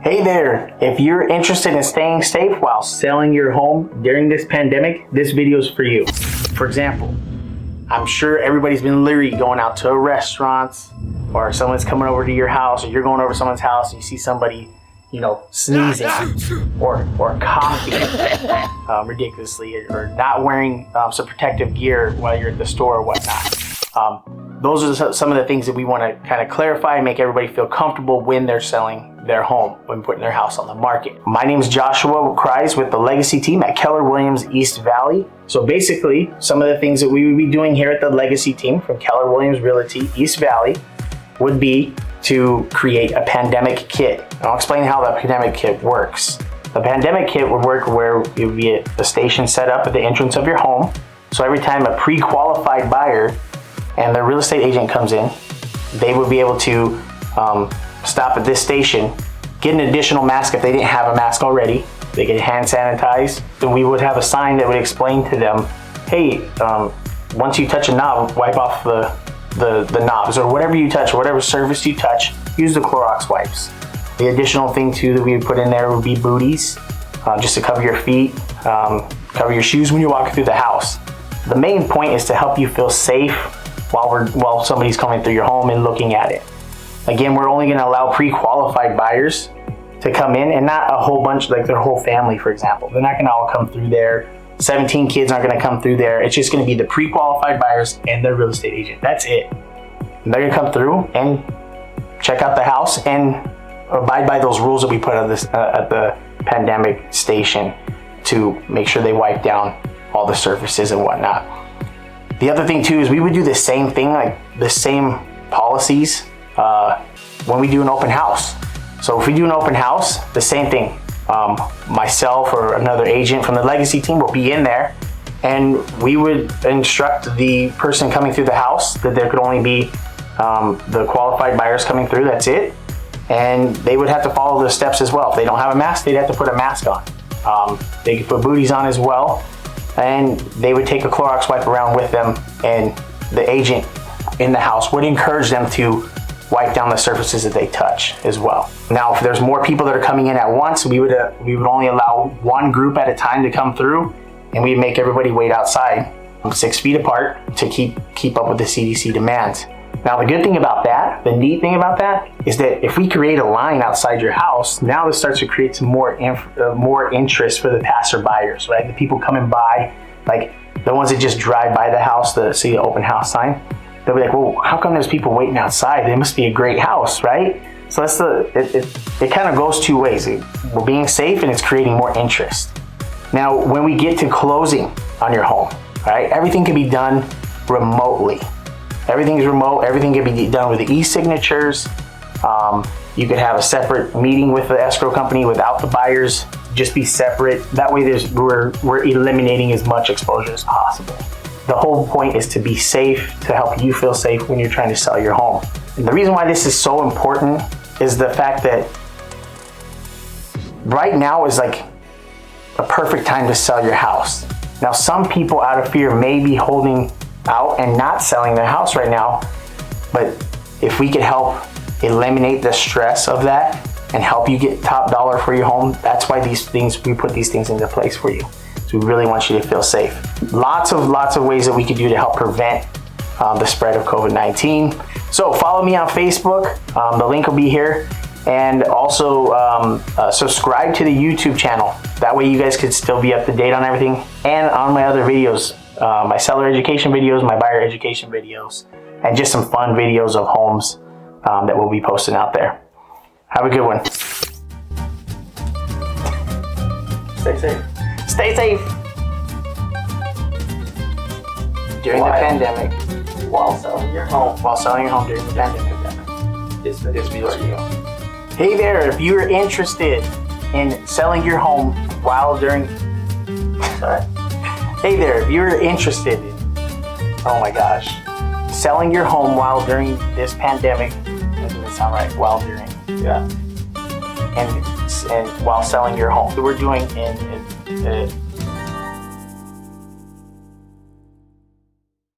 Hey there, if you're interested in staying safe while selling your home during this pandemic, this video is for you. For example, I'm sure everybody's been leery going out to restaurants, or someone's coming over to your house, or you're going over to someone's house and you see somebody, sneezing or coughing ridiculously, or not wearing some protective gear while you're at the store or whatnot. Those are some of the things that we want to kind of clarify and make everybody feel comfortable when they're selling their home, when putting their house on the market. My name is Joshua Krize with the Legacy team at Keller Williams East Valley. So basically, some of the things that we would be doing here at the Legacy team from Keller Williams Realty East Valley would be to create a pandemic kit. And I'll explain how the pandemic kit works. The pandemic kit would work where it would be a station set up at the entrance of your home. So every time a pre-qualified buyer and the real estate agent comes in, they would be able to stop at this station, get an additional mask if they didn't have a mask already. They get hand sanitized. Then we would have a sign that would explain to them, hey, once you touch a knob, wipe off the knobs, or whatever you touch, whatever surface you touch, use the Clorox wipes. The additional thing too that we would put in there would be booties, just to cover your feet, cover your shoes when you're walking through the house. The main point is to help you feel safe while somebody's coming through your home and looking at it. Again, we're only going to allow pre-qualified buyers to come in, and not a whole bunch, like their whole family, for example. They're not going to all come through there. 17 kids aren't going to come through there. It's just going to be the pre-qualified buyers and their real estate agent. That's it. And they're going to come through and check out the house and abide by those rules that we put at the pandemic station to make sure they wipe down all the surfaces and whatnot. The other thing too is we would do the same thing, like the same policies when we do an open house. So if we do an open house, the same thing. Myself or another agent from the Legacy team will be in there, and we would instruct the person coming through the house that there could only be the qualified buyers coming through, that's it. And they would have to follow the steps as well. If they don't have a mask, they'd have to put a mask on. They could put booties on as well. And they would take a Clorox wipe around with them, and the agent in the house would encourage them to wipe down the surfaces that they touch as well. Now, if there's more people that are coming in at once, we would only allow one group at a time to come through, and we'd make everybody wait outside 6 feet apart to keep up with the CDC demands. Now, the good thing about that, the neat thing about that, is that if we create a line outside your house, now this starts to create some more interest for the passerbyers, right? The people coming by, like the ones that just drive by the house to see the open house sign. They'll be like, well, how come there's people waiting outside? It must be a great house, right? So that's it kind of goes two ways. We're being safe and it's creating more interest. Now, when we get to closing on your home, right, everything can be done remotely. Everything is remote. Everything can be done with the e-signatures. You could have a separate meeting with the escrow company without the buyers. Just be separate. That way we're eliminating as much exposure as possible. The whole point is to be safe, to help you feel safe when you're trying to sell your home. And the reason why this is so important is the fact that right now is like a perfect time to sell your house. Now, some people out of fear may be holding out and not selling their house right now, but if we could help eliminate the stress of that and help you get top dollar for your home, that's why we put these things into place for you. So we really want you to feel safe. Lots of ways that we could do to help prevent the spread of COVID-19. So follow me on Facebook, the link will be here, and also subscribe to the YouTube channel. That way you guys could still be up to date on everything, and on my other videos, my seller education videos, my buyer education videos, and just some fun videos of homes that we'll be posting out there. Have a good one. Stay safe. Stay safe. During the pandemic. While selling your home. While selling your home during the pandemic. This video is for you. Hey there, if you're interested in selling your home while during... Sorry. Hey there, if you're interested in, oh my gosh, selling your home while during this pandemic, that doesn't sound right, while during, yeah, and while selling your home. So we're doing in